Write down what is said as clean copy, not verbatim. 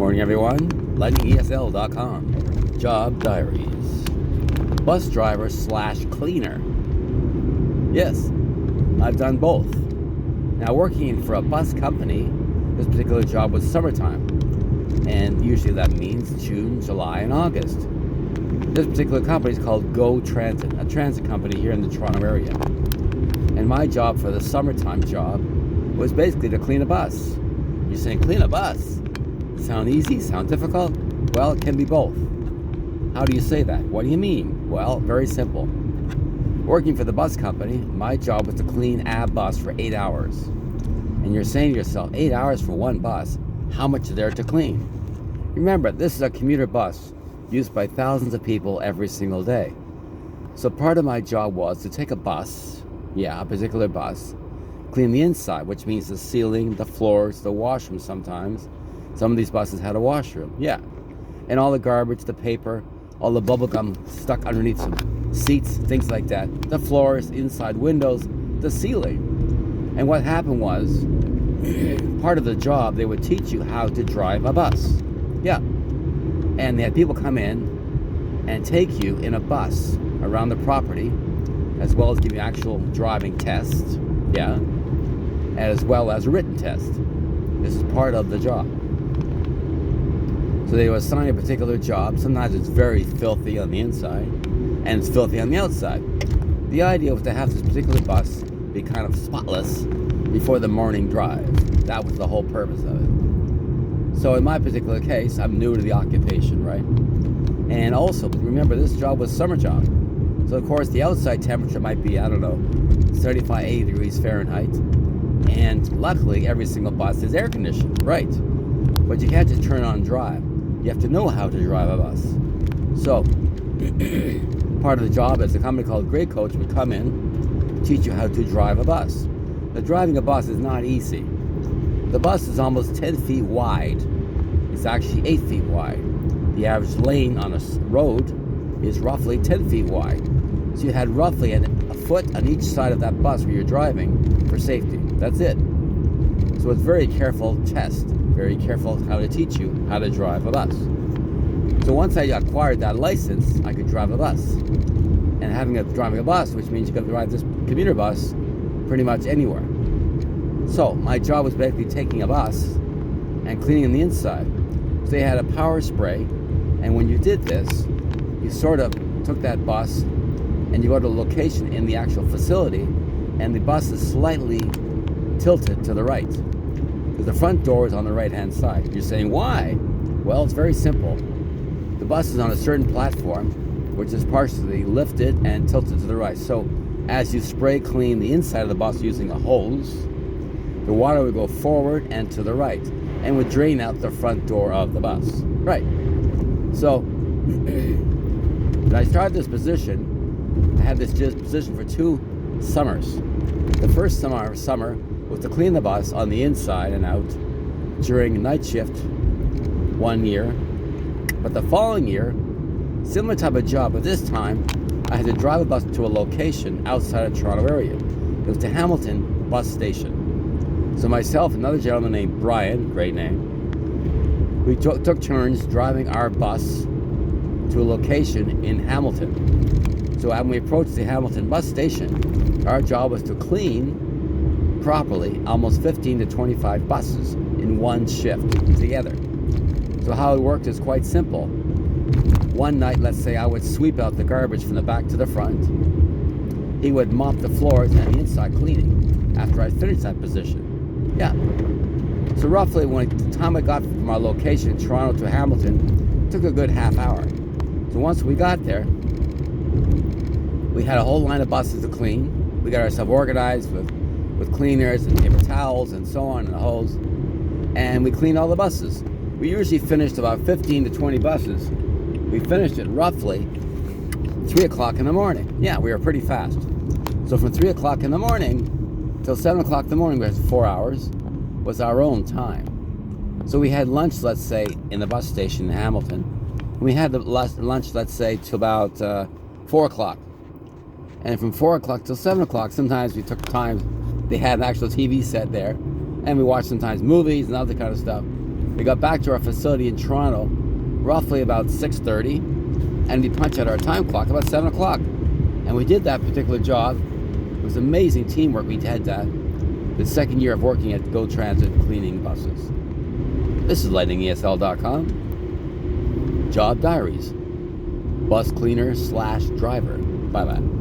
Morning, everyone. LightningESL.com. Job Diaries. Bus driver / cleaner. Yes, I've done both. Now, working for a bus company, this particular job was summertime, and usually that means June, July, and August. This particular company is called Go Transit, a transit company here in the Toronto area. And my job for the summertime job was basically to clean a bus. You're saying, clean a bus? Sound easy? Sound difficult? Well, it can be both. How do you say that? What do you mean? Well, very simple. Working for the bus company, my job was to clean a bus for 8 hours. And you're saying to yourself, 8 hours for one bus, how much is there to clean? Remember, this is a commuter bus used by thousands of people every single day. So part of my job was to take a bus, a particular bus, clean the inside, which means the ceiling, the floors, the washroom sometimes. Some of these buses had a washroom, and all the garbage, the paper, all the bubble gum stuck underneath some seats, things like that. The floors, inside windows, the ceiling. And what happened was, part of the job, they would teach you how to drive a bus. And they had people come in and take you in a bus around the property, as well as give you actual driving tests, as well as a written test. This is part of the job. So they would assign a particular job. Sometimes it's very filthy on the inside, and it's filthy on the outside. The idea was to have this particular bus be kind of spotless before the morning drive. That was the whole purpose of it. So in my particular case, I'm new to the occupation, right? And also, remember, this job was a summer job. So of course, the outside temperature might be, 75, 80 degrees Fahrenheit. And luckily, every single bus is air conditioned, right? But you can't just turn it on and drive. You have to know how to drive a bus. So, part of the job is a company called Grey Coach would come in, teach you how to drive a bus. Now, driving a bus is not easy. The bus is almost 10 feet wide. It's actually 8 feet wide. The average lane on a road is roughly 10 feet wide. So you had roughly a foot on each side of that bus where you're driving for safety. That's it. So it's a very careful test. Very careful how to teach you how to drive a bus. So once I acquired that license, I could drive a bus. And driving a bus, which means you can drive this commuter bus pretty much anywhere. So my job was basically taking a bus and cleaning the inside. So they had a power spray, and when you did this, you sort of took that bus and you go to a location in the actual facility, and the bus is slightly tilted to the right. The front door is on the right-hand side. You're saying, why? Well, it's very simple. The bus is on a certain platform, which is partially lifted and tilted to the right. So as you spray clean the inside of the bus using a hose, the water would go forward and to the right and would drain out the front door of the bus. Right. So when I started this position, I had this position for 2 summers. The first summer was to clean the bus on the inside and out during night shift 1 year. But the following year, similar type of job, but this time I had to drive a bus to a location outside of Toronto area. It was to Hamilton bus station. So myself, another gentleman named Brian, great name, we took turns driving our bus to a location in Hamilton. So when we approached the Hamilton bus station, our job was to clean properly almost 15 to 25 buses in one shift together. So how it worked is quite simple. One night, let's say I would sweep out the garbage from the back to the front. He would mop the floors and the inside cleaning after I finished that position. So roughly when the time I got from our location in Toronto to Hamilton, it took a good half hour. So once we got there, we had a whole line of buses to clean. We got ourselves organized with cleaners and paper towels and so on and a hose, and we cleaned all the buses. We usually finished about 15 to 20 buses. We finished it roughly 3 o'clock in the morning. We were pretty fast. So from 3 o'clock in the morning till 7 o'clock in the morning, we had 4 hours, was our own time. So we had lunch, let's say, in the bus station in Hamilton. We had the lunch, let's say, till about 4 o'clock. And from 4 o'clock till 7 o'clock, sometimes we took time. They had an actual TV set there, and we watched sometimes movies and other kind of stuff. We got back to our facility in Toronto roughly about 6:30, and we punched out our time clock about 7 o'clock. And we did that particular job. It was amazing teamwork. We had that the second year of working at Go Transit cleaning buses. This is lightningesl.com. Job Diaries. Bus cleaner / driver. Bye-bye.